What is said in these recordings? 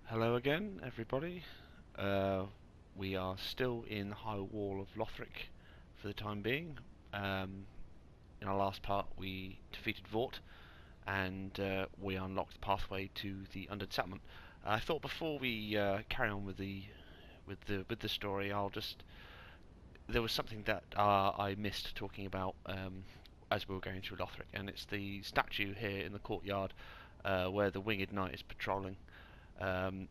Hello again, everybody. We are still in the High Wall of Lothric for the time being. In our last part, we defeated Vort, and we unlocked the pathway to the Undead settlement. I thought before we carry on with the story, there was something that I missed talking about as we were going through Lothric, and it's the statue here in the courtyard where the Winged Knight is patrolling. And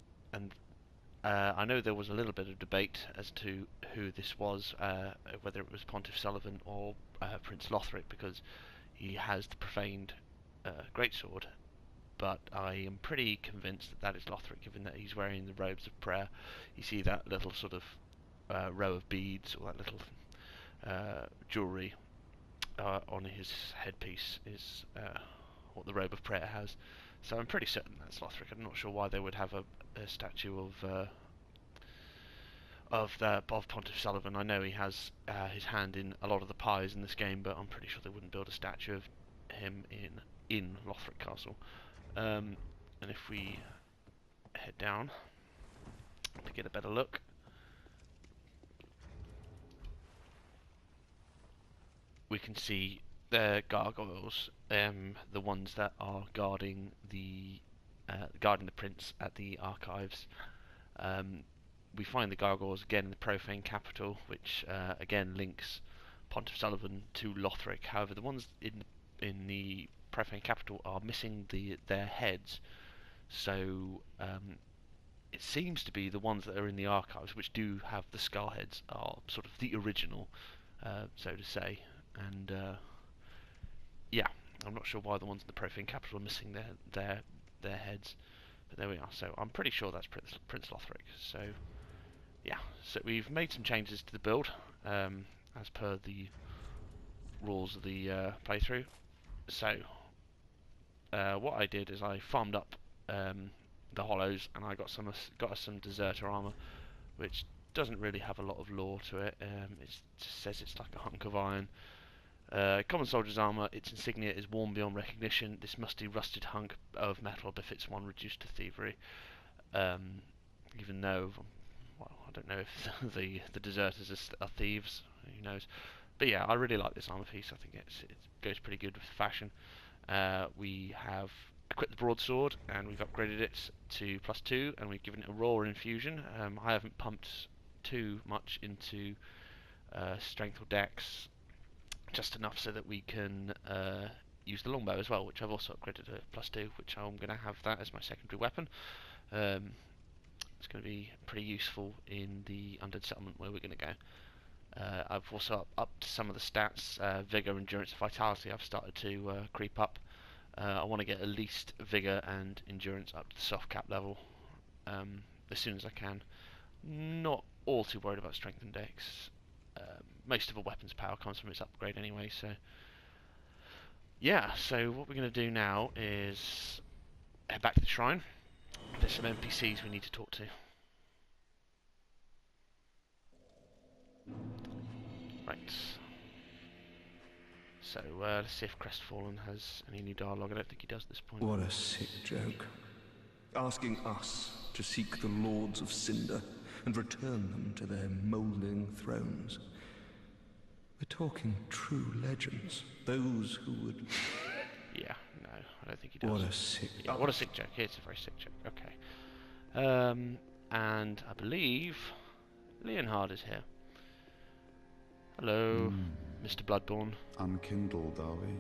I know there was a little bit of debate as to who this was, whether it was Pontiff Sullivan or Prince Lothric, because he has the profaned greatsword. But I am pretty convinced that that is Lothric, given that he's wearing the robes of prayer. You see that little sort of row of beads, or that little jewellery on his headpiece is what the robe of prayer has. So I'm pretty certain that's Lothric. I'm not sure why they would have a statue of Pontiff Sullivan. I know he has his hand in a lot of the pies in this game, but I'm pretty sure they wouldn't build a statue of him in Lothric Castle. And if we head down to get a better look, we can see the gargoyles, the ones that are guarding the prince at the archives. We find the gargoyles again in the profane capital, which again links Pontiff Sullivan to Lothric. However, the ones in the profane capital are missing their heads, so it seems to be the ones that are in the archives, which do have the skull heads, are sort of the original, so to say. And yeah, I'm not sure why the ones in the profane capital are missing their heads, but there we are. So I'm pretty sure that's Prince Lothric. So yeah, so we've made some changes to the build as per the rules of the playthrough. So what I did is I farmed up the hollows, and I got us some deserter armor, which doesn't really have a lot of lore to it. It just says it's like a hunk of iron. Common soldier's armour, its insignia is worn beyond recognition. This musty, rusted hunk of metal befits one reduced to thievery. Even though, well, I don't know if the deserters are thieves, who knows. But yeah, I really like this armour piece. I think it goes pretty good with fashion. We have equipped the broadsword, and we've upgraded it to +2, and we've given it a raw infusion. I haven't pumped too much into strength or dex, just enough so that we can use the longbow as well, which I've also upgraded to +2, which I'm going to have that as my secondary weapon. It's going to be pretty useful in the Undead settlement where we're going to go. I've also upped some of the stats, Vigour, Endurance, Vitality. I've started to creep up. I want to get at least Vigour and Endurance up to the soft cap level as soon as I can. Not all too worried about Strength and Dex. Most of a weapon's power comes from its upgrade anyway, so yeah, so what we're going to do now is head back to the shrine. There's some NPCs we need to talk to. Right. So let's see if Crestfallen has any new dialogue. I don't think he does at this point. What a sick joke. Asking us to seek the Lords of Cinder and return them to their moulding thrones. We're talking true legends. Those who would... Yeah, no, I don't think he does. What a sick... Yeah, what a sick joke. It's a very sick joke. Okay. And I believe Leonhard is here. Hello, Mr. Bloodborne. Unkindled, are we?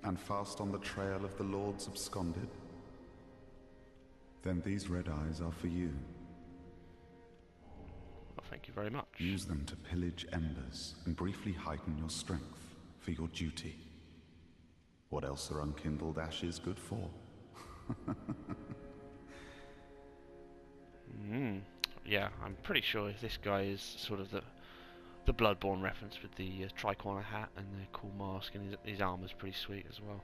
And fast on the trail of the Lords absconded? Then these red eyes are for you. Well, thank you very much. Use them to pillage embers and briefly heighten your strength for your duty. What else are unkindled ashes good for? Yeah, I'm pretty sure this guy is sort of the Bloodborne reference with the tricorner hat and the cool mask, and his armor's pretty sweet as well.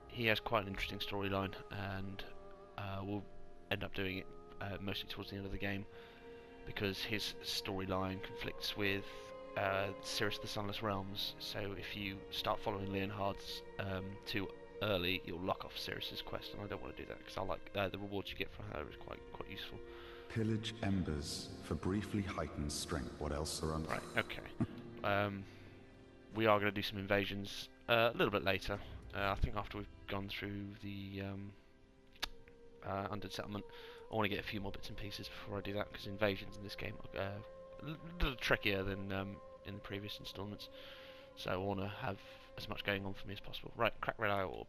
He has quite an interesting storyline, and we'll end up doing it mostly towards the end of the game, because his storyline conflicts with Cirrus of the Sunless Realms. So if you start following Leonhard's two early, you'll lock off Sirius's quest, and I don't want to do that because I like the rewards you get from her is quite useful. Pillage embers for briefly heightened strength. What else are on? Right. Okay. We are going to do some invasions a little bit later. I think after we've gone through the Undead settlement, I want to get a few more bits and pieces before I do that, because invasions in this game are a little trickier than in the previous installments. So I want to have as much going on for me as possible. Right, crack red eye orb.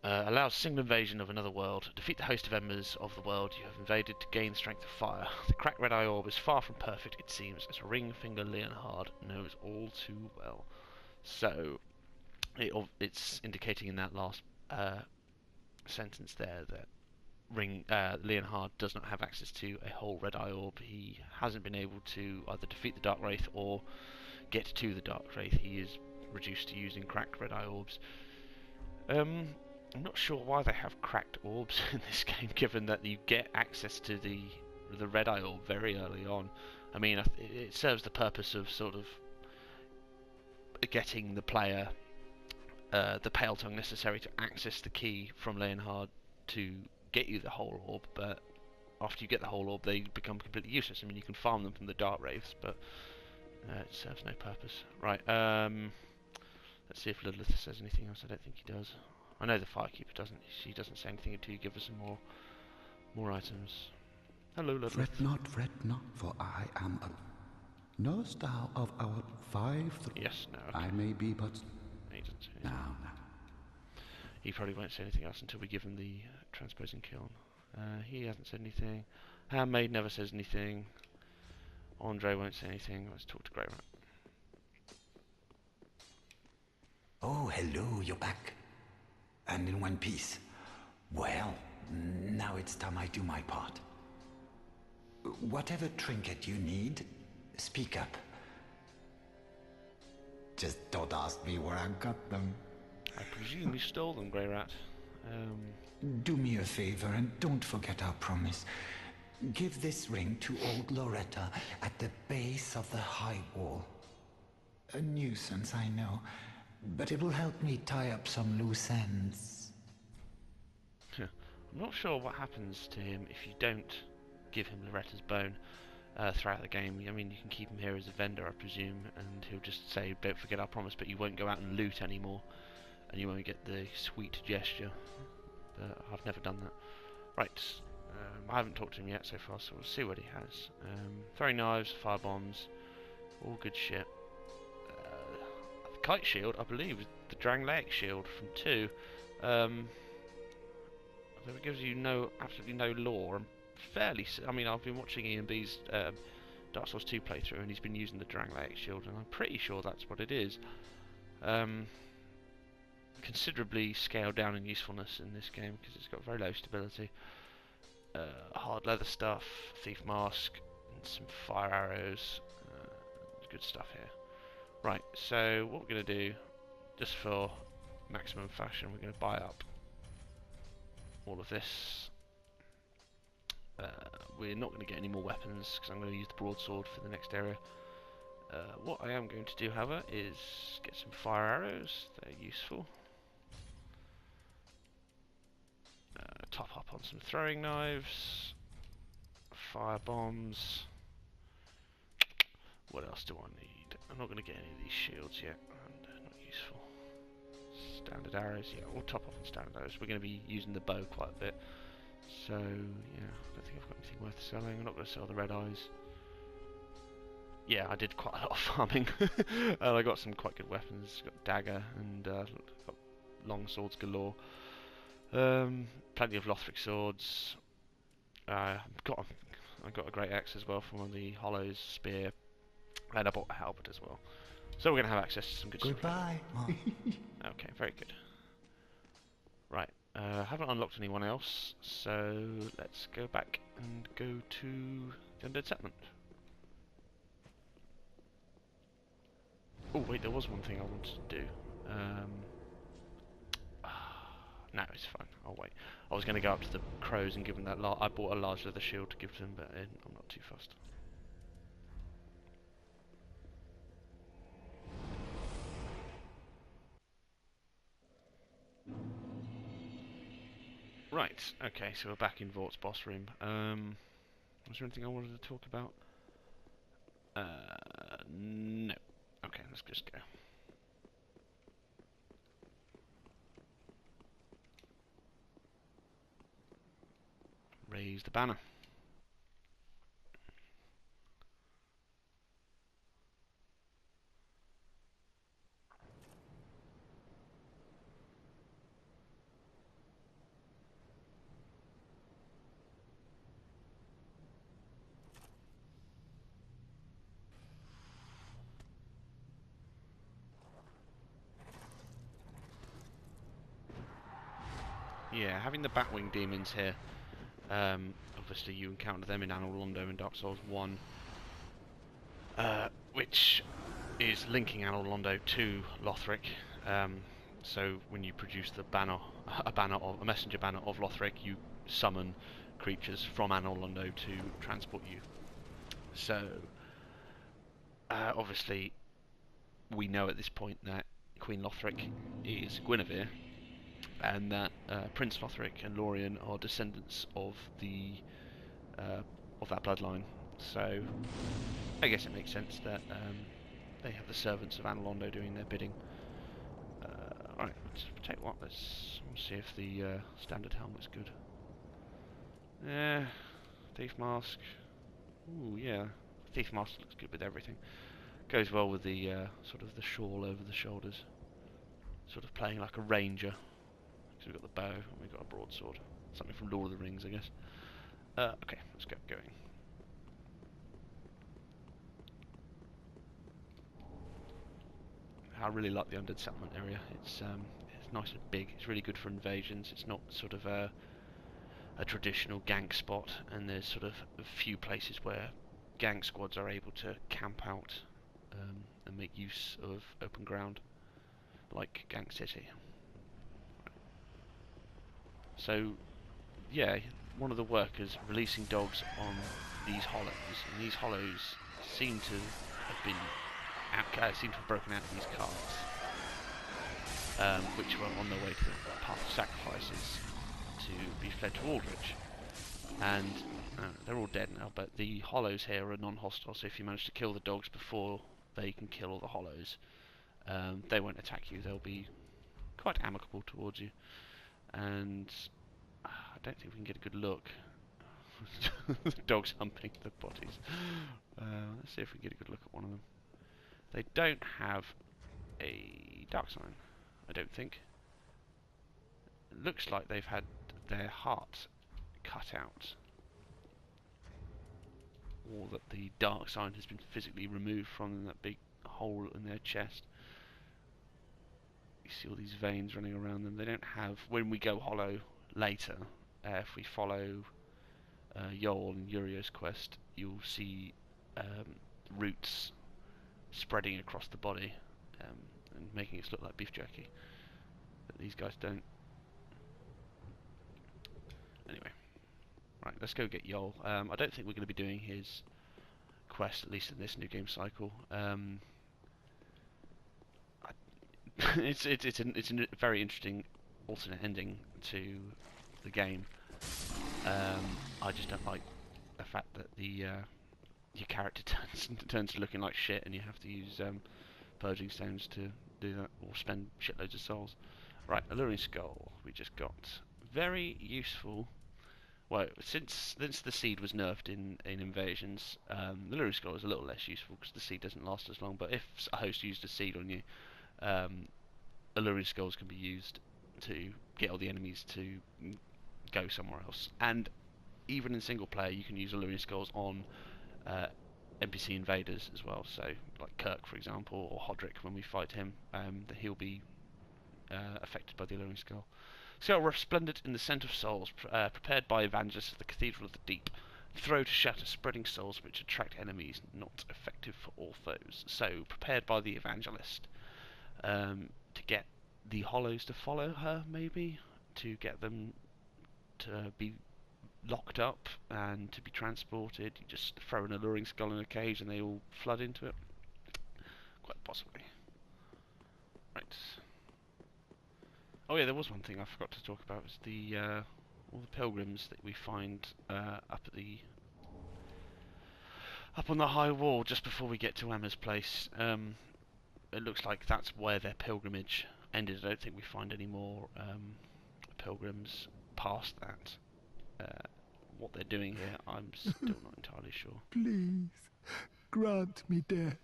Allows single invasion of another world. Defeat the host of embers of the world you have invaded to gain strength of fire. The cracked red eye orb is far from perfect, it seems, as Ring Finger Leonhard knows all too well. So, it's indicating in that last sentence there that Leonhard does not have access to a whole red eye orb. He hasn't been able to either defeat the Dark Wraith or get to the Dark Wraith. He is reduced to using cracked red eye orbs. I'm not sure why they have cracked orbs in this game, given that you get access to the red eye orb very early on. I mean, it serves the purpose of sort of getting the player the pale tongue necessary to access the key from Leonhard to get you the whole orb, but after you get the whole orb they become completely useless. I mean, you can farm them from the Dark Wraiths, but it serves no purpose. Right, let's see if Lilith says anything else. I don't think he does. I know the Firekeeper doesn't. She doesn't say anything until you give her some more items. Hello, Lilith. Fret not, for I am a... Knowest thou of our 5... Yes, no, okay. I may be, but... He doesn't say anything. Now. He probably won't say anything else until we give him the transposing kiln. He hasn't said anything. Handmaid never says anything. Andre won't say anything. Let's talk to Grey Rat. Oh, hello, you're back. And in one piece. Well, now it's time I do my part. Whatever trinket you need, speak up. Just don't ask me where I got them. I presume you stole them, Grey Rat. Do me a favor and don't forget our promise. Give this ring to old Loretta at the base of the high wall. A nuisance, I know, but it will help me tie up some loose ends. I'm not sure what happens to him if you don't give him Loretta's bone throughout the game. I mean, you can keep him here as a vendor, I presume, and he'll just say, don't forget our promise, but you won't go out and loot anymore, and you won't get the sweet gesture. But I've never done that. Right, I haven't talked to him yet so far, so we'll see what he has. Throwing knives, fire bombs, all good shit. The kite shield, I believe, is the Drangleic shield from 2. So it gives you absolutely no lore. I mean, I've been watching Ian B's Dark Souls 2 playthrough, and he's been using the Drangleic shield, and I'm pretty sure that's what it is. Considerably scaled down in usefulness in this game because it's got very low stability. Hard leather stuff, thief mask, and some fire arrows. Good stuff here. Right, so what we're going to do, just for maximum fashion, we're going to buy up all of this. We're not going to get any more weapons because I'm going to use the broadsword for the next area. What I am going to do, however, is get some fire arrows. They're useful. Top up on some throwing knives, fire bombs. What else do I need? I'm not going to get any of these shields yet, and not useful. Standard arrows, yeah, we'll top up on standard arrows. We're going to be using the bow quite a bit, so yeah, I don't think I've got anything worth selling. I'm not going to sell the red eyes. Yeah, I did quite a lot of farming. I got some quite good weapons. Got dagger and got long swords galore. Plenty of Lothric swords. I got a great axe as well from one of the Hollows spear, and I bought a halberd as well. So we're going to have access to some good stuff. Goodbye. Okay, very good. Right, haven't unlocked anyone else, so let's go back and go to the Undead settlement. Oh wait, there was one thing I wanted to do. No, it's fine. I'll wait. I was going to go up to the crows and give them that. I bought a large leather shield to give to them, but I'm not too fussed. Right, okay, so we're back in Vort's boss room. Was there anything I wanted to talk about? No. Okay, let's just go. Raise the banner. Yeah, having the Batwing demons here. Obviously, you encounter them in Anor Londo in Dark Souls 1, which is linking Anor Londo to Lothric. So when you produce the banner, a messenger banner of Lothric, you summon creatures from Anor Londo to transport you. So obviously, we know at this point that Queen Lothric is Guinevere, and that Prince Lothric and Lorien are descendants of the of that bloodline. So I guess it makes sense that they have the servants of Anor Londo doing their bidding. Alright, let's tell you what, let's see if the standard helmet's good. Yeah, Thief Mask. Ooh, yeah. Thief Mask looks good with everything. Goes well with the sort of the shawl over the shoulders. Sort of playing like a ranger. So we've got the bow and we've got a broadsword. Something from Lord of the Rings, I guess. Okay, let's get going. I really like the Undead settlement area. It's nice and big. It's really good for invasions. It's not sort of a traditional gank spot, and there's sort of a few places where gang squads are able to camp out and make use of open ground, like Gang City. So, yeah, one of the workers releasing dogs on these hollows, and these hollows seem to have been seem to have broken out of these carts, which were on their way to the path of sacrifices to be fed to Aldrich. And they're all dead now, but the hollows here are non-hostile, so if you manage to kill the dogs before they can kill all the hollows, they won't attack you. They'll be quite amicable towards you. And I don't think we can get a good look. The dogs humping the bodies. Let's see if we can get a good look at one of them. They don't have a dark sign, I don't think. It looks like they've had their heart cut out, or that the dark sign has been physically removed from that big hole in their chest. You see all these veins running around them. They don't have, when we go hollow later, if we follow Yoel and Urio's quest, you'll see roots spreading across the body and making us look like beef jerky. But these guys don't. Anyway, right, let's go get Yoel. I don't think we're going to be doing his quest, at least in this new game cycle. It's a very interesting alternate ending to the game. I just don't like the fact that the your character turns to looking like shit, and you have to use purging stones to do that, or spend shitloads of souls. Right, Alluring Skull we just got. Very useful. Well, since the seed was nerfed in Invasions, the Alluring Skull is a little less useful because the seed doesn't last as long. But if a host used a seed on you, Alluring Skulls can be used to get all the enemies to go somewhere else. And even in single player, you can use Alluring Skulls on NPC invaders as well. So, like Kirk, for example, or Hodrick, when we fight him, he'll be affected by the Alluring Skull. Skull resplendent in the scent of souls, prepared by evangelists of the Cathedral of the Deep. Throw to shatter spreading souls which attract enemies, not effective for all foes. So, prepared by the evangelist. To get the hollows to follow her, maybe? To get them to be locked up and to be transported. You just throw an Alluring Skull in a cage and they all flood into it. Quite possibly. Right. Oh yeah, there was one thing I forgot to talk about. Was the all the pilgrims that we find up on the high wall just before we get to Emma's place. It looks like that's where their pilgrimage ended. I don't think we find any more pilgrims past that. What they're doing here, I'm still not entirely sure. Please, grant me death.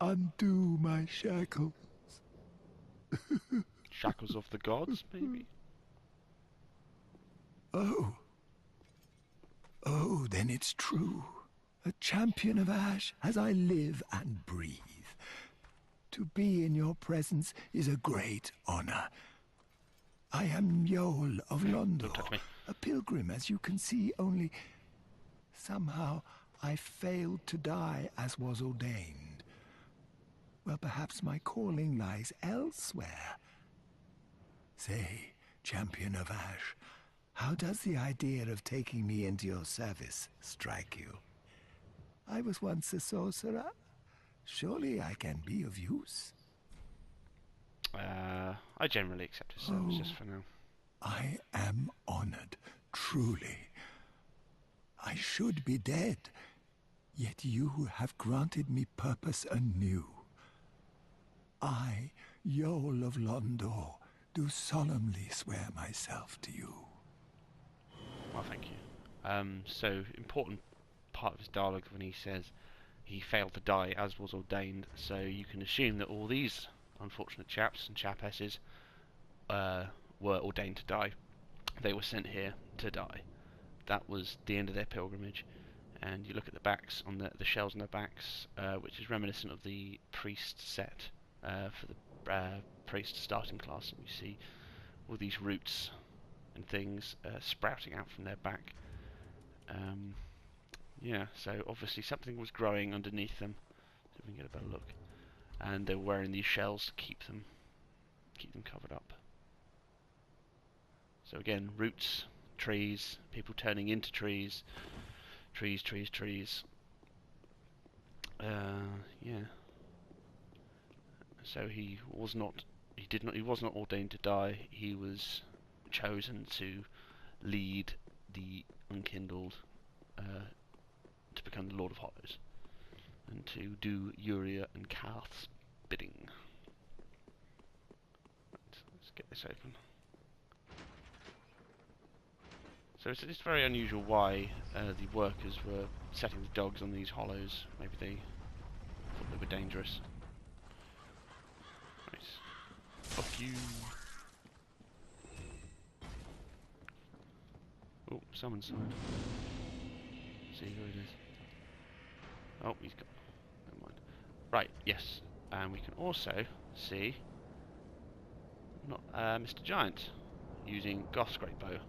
Undo my shackles. Shackles of the gods, maybe? Oh. Oh, then it's true. A champion of Ash as I live and breathe. To be in your presence is a great honor. I am Yol of Don't touch Londo, me. a pilgrim, as you can see, only somehow I failed to die as was ordained. Well, perhaps my calling lies elsewhere. Say, champion of Ash, how does the idea of taking me into your service strike you? I was once a sorcerer. Surely I can be of use. I generally accept his services for now. I am honored, truly. I should be dead, yet you have granted me purpose anew. I, Yol of Londo, do solemnly swear myself to you. Well, thank you. So, important part of his dialogue when he says he failed to die as was ordained, so you can assume that all these unfortunate chaps and chapesses were ordained to die. They were sent here to die. That was the end of their pilgrimage. And you look at the backs, on the shells on their backs, which is reminiscent of the priest set for the priest starting class. And you see all these roots and things sprouting out from their back. Yeah, so obviously something was growing underneath them. So we can get a better look. And they were wearing these shells to keep them covered up. So again, roots, trees, people turning into trees, trees. Yeah. So he was not ordained to die. He was chosen to lead the Unkindled to become the Lord of Hollows and to do Uriah and Karth's bidding. Right, let's get this open. So it's very unusual why the workers were setting the dogs on these hollows. Maybe they thought they were dangerous. Right. Fuck you. Oh, someone's side. See who it is. Oh, he's gone. Never mind. Right, yes. And we can also see Mr. Giant using Goth's great bow.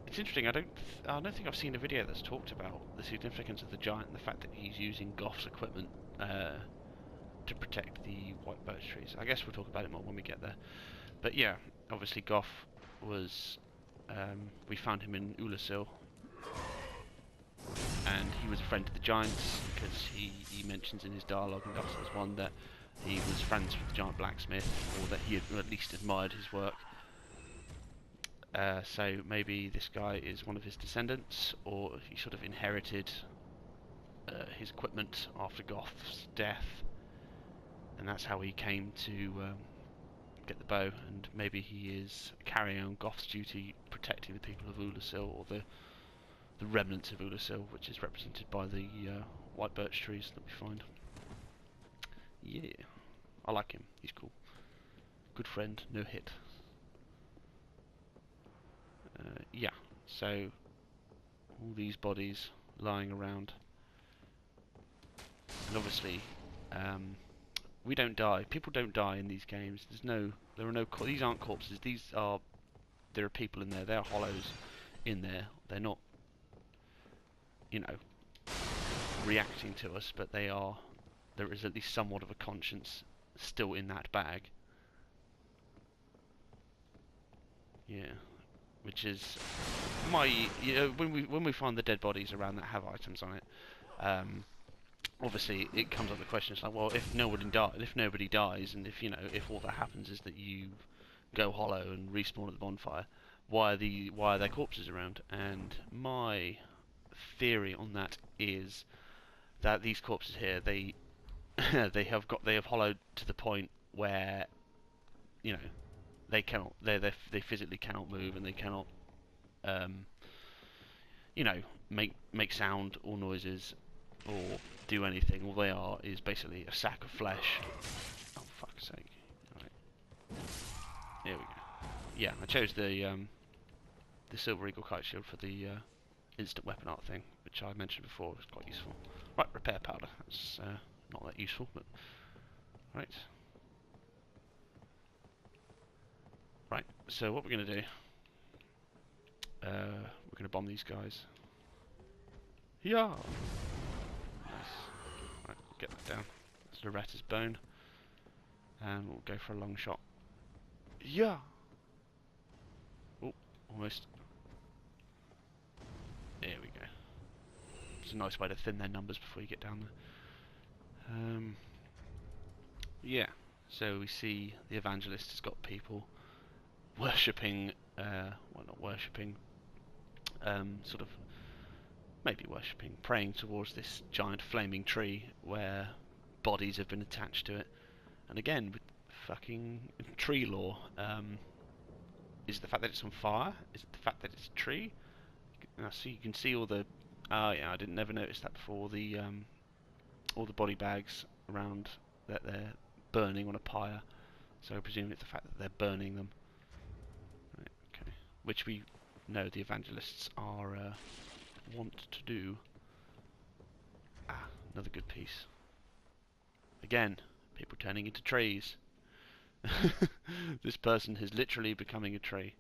It's interesting. I don't think I've seen a video that's talked about the significance of the giant and the fact that he's using Goth's equipment to protect the white birch trees. I guess we'll talk about it more when we get there. But yeah, obviously Goth was. We found him in Ulasil, and he was a friend to the giants because he mentions in his dialogue in Goth's one that he was friends with the giant blacksmith, or that he had at least admired his work. So maybe this guy is one of his descendants, or he sort of inherited his equipment after Goth's death, and that's how he came to get the bow. And maybe he is carrying on Goth's duty, protecting the people of Ulasil, or the remnants of Ulasil, which is represented by the white birch trees that we find. Yeah, I like him. He's cool. Good friend, no hit. Yeah, so all these bodies lying around, and obviously we don't die. People don't die in these games. There are no. These aren't corpses. There are people in there. There are hollows in there. They're not, reacting to us, but they are. There is at least somewhat of a conscience still in that bag. Yeah. Which is when we find the dead bodies around that have items on it, obviously it comes up the question. It's like, well, if nobody dies, and if all that happens is that you go hollow and respawn at the bonfire, why are their corpses around? And my theory on that is that these corpses here, they they have hollowed to the point where, you know, they cannot, they physically cannot move, and they cannot, you know, make sound or noises or do anything. All they are is basically a sack of flesh. Oh, fuck's sake! Right. Here we go. Yeah, I chose the Silver Eagle Kite Shield for the instant weapon art thing, which I mentioned before was quite useful. Right, repair powder. That's not that useful, but right. Right. So what we're gonna do? We're gonna bomb these guys. Yeah. Nice. Right, get that down. That's Loretta's bone, and we'll go for a long shot. Yeah. Oh, almost. There we go. It's a nice way to thin their numbers before you get down there. Yeah. So we see the evangelist has got people worshipping. Well, not worshipping. Sort of. Maybe worshipping, praying towards this giant flaming tree where bodies have been attached to it. And again, with fucking tree lore, is it the fact that it's on fire? Is it the fact that it's a tree? Now, see, you can see all the. Oh yeah, I didn't never notice that before. All the body bags around that they're burning on a pyre. So I presume it's the fact that they're burning them. Right, okay, which we know the evangelists are. Want to do. Ah, another good piece. Again, people turning into trees. This person is literally becoming a tree.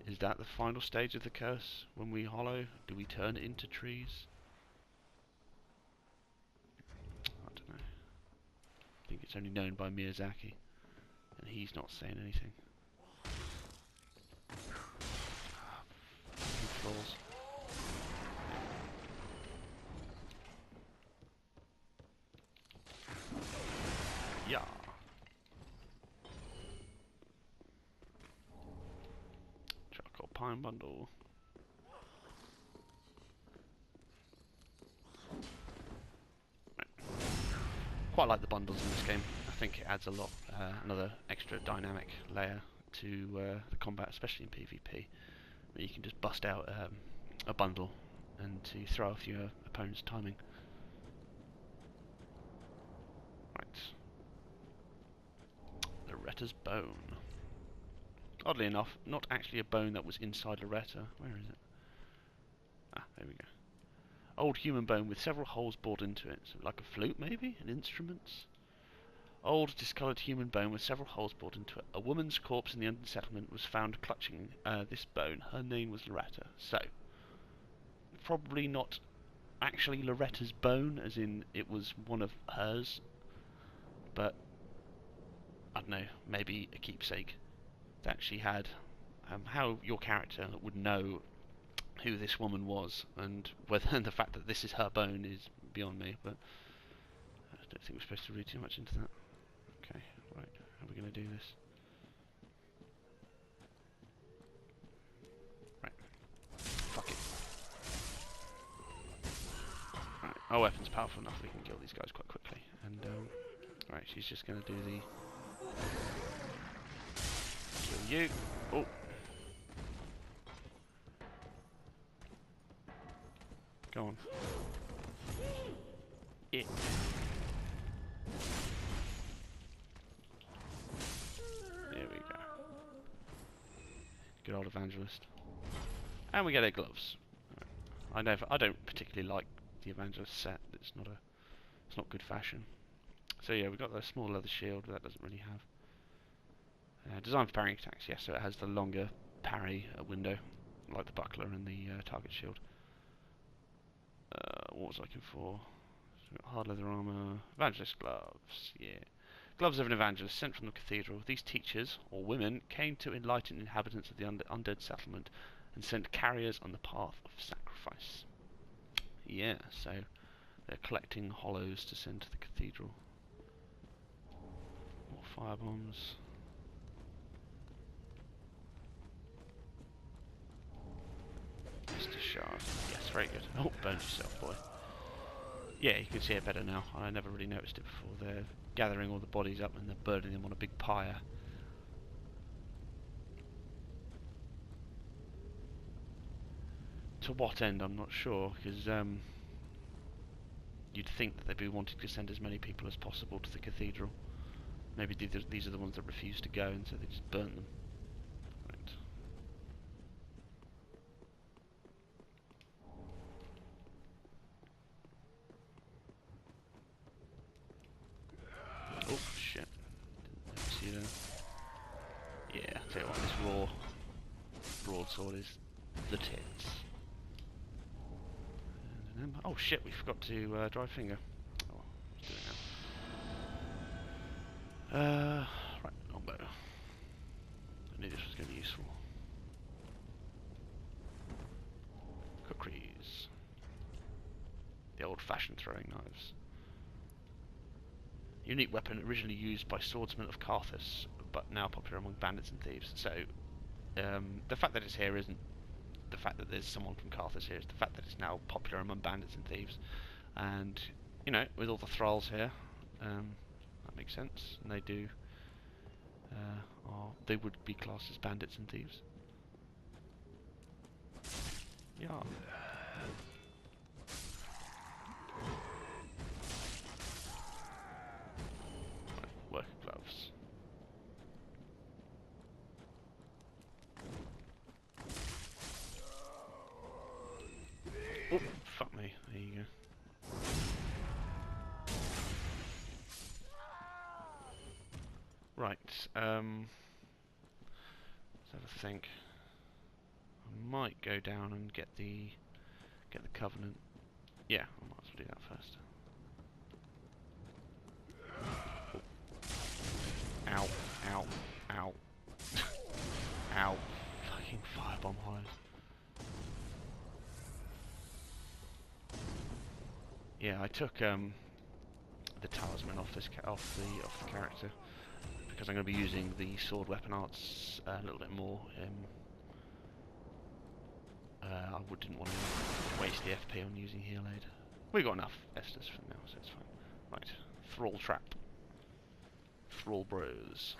Is that the final stage of the curse? When we hollow, do we turn into trees? I don't know. I think it's only known by Miyazaki, and he's not saying anything. Flaws. Yeah. Charcoal pine bundle. Right. Quite like the bundles in this game. I think it adds a lot, another extra dynamic layer to the combat, especially in PvP. You can just bust out a bundle and to throw off your opponent's timing. Right. Loretta's bone. Oddly enough, not actually a bone that was inside Loretta. Where is it? Ah, there we go. Old human bone with several holes bored into it. So like a flute, maybe? An instrument? Old, discoloured human bone with several holes bored into it. A woman's corpse in the Undead settlement was found clutching this bone. Her name was Loretta. So, probably not actually Loretta's bone, as in it was one of hers, but I don't know, maybe a keepsake that she had. How your character would know who this woman was, and whether the fact that this is her bone is beyond me, but I don't think we're supposed to read too much into that. Okay, right, how are we going to do this? Right, fuck it. Right, our weapon's powerful enough, we can kill these guys quite quickly. And, right, she's just going to do the... Kill you. Oh. Go on. Yeah. There we go. Good old evangelist. And we get our gloves. Right. I don't particularly like the evangelist set. It's not good fashion. So yeah, we've got the small leather shield that doesn't really have. Designed for parrying attacks, yes, so it has the longer parry window, like the buckler and the target shield. What was I looking for? So hard leather armor, evangelist gloves, yeah. Gloves of an evangelist sent from the cathedral. These teachers, or women, came to enlighten inhabitants of the undead settlement and sent carriers on the path of sacrifice. Yeah, so they're collecting hollows to send to the cathedral. More fire bombs. very good. Oh, burned yourself, boy. Yeah, you can see it better now. I never really noticed it before. They're gathering all the bodies up and they're burning them on a big pyre. To what end, I'm not sure, because you'd think that they'd be wanting to send as many people as possible to the cathedral. Maybe these are the ones that refuse to go, and so they just burnt them. Right. Oh, shit. Didn't see that. Yeah, I'll tell you what, this raw broadsword is the tits. Oh shit, we forgot to dry finger. Oh, let's do it now. Right, longbow. I knew this was going to be useful. Kukris. The old-fashioned throwing knives. Unique weapon originally used by swordsmen of Carthus, but now popular among bandits and thieves. So, the fact that it's here isn't the fact that there's someone from Carthus here, it's the fact that it's now popular among bandits and thieves. And, you know, with all the thralls here, that makes sense. And they do, they would be classed as bandits and thieves. Yeah. Work gloves. Oh, fuck me. There you go. Right, let's have a think. I might go down and get the covenant. Yeah, I might as well do that first. Ow, ow, ow. Ow. Fucking firebomb hollows. Yeah, I took the talisman off the character because I'm going to be using the sword weapon arts a little bit more. I didn't want to waste the FP on using heal aid. We've got enough Estus for now, so it's fine. Right, thrall trap. Thrall bros.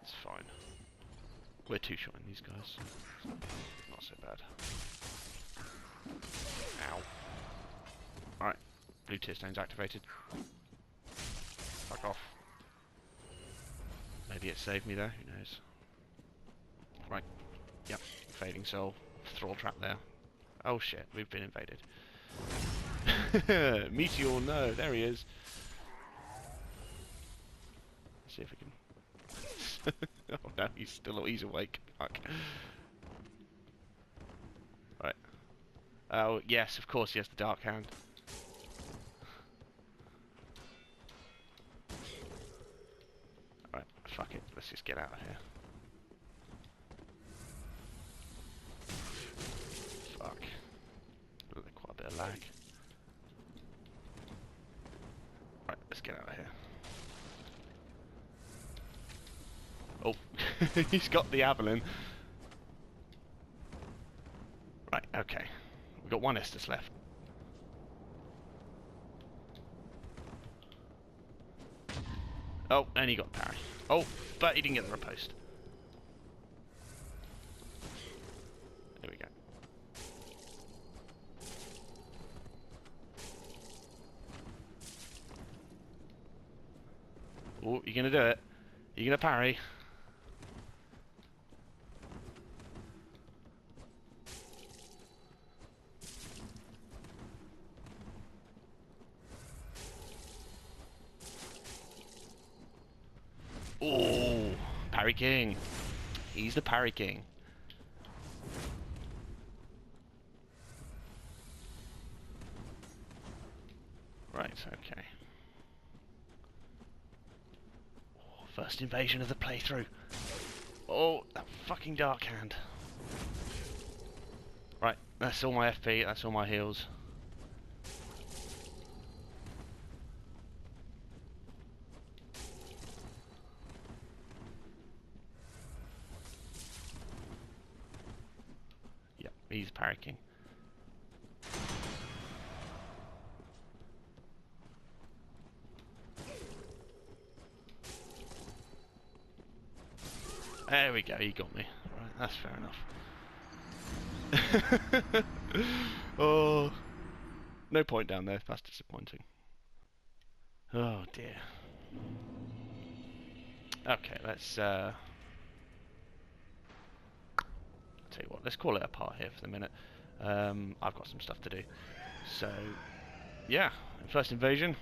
It's fine. We're two-shotting these guys. Not so bad. Ow. Alright, blue tear stone's activated. Fuck off. Maybe it saved me there, who knows. Right, yep, fading soul. Thrall trap there. Oh shit, we've been invaded. Meteor, no, there he is. Let's see if we can... oh no, he's awake. Fuck. Right. Oh yes, of course he has the dark hand. Right, fuck it, let's just get out of here. Fuck. Quite a bit of lag. Right, let's get out of here. Oh, he's got the Avalon. Right, okay. We've got one Estus left. Oh, and he got parry. Oh, but he didn't get the riposte. There we go. Oh, you're gonna do it. You're gonna parry. Oh, parry king. He's the parry king. Right, okay. Oh, first invasion of the playthrough. Oh, that fucking dark hand. Right, that's all my FP, that's all my heals. Yep, he's parry king. There we go, he got me. Right, that's fair enough. Oh, no point down there. That's disappointing. Oh dear. Okay, let's tell you what, let's call it a part here for the minute. I've got some stuff to do. So, yeah, first invasion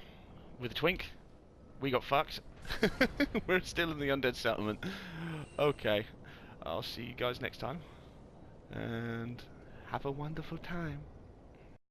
with the Twink. We got fucked. We're still in the Undead settlement. Okay, I'll see you guys next time. And have a wonderful time.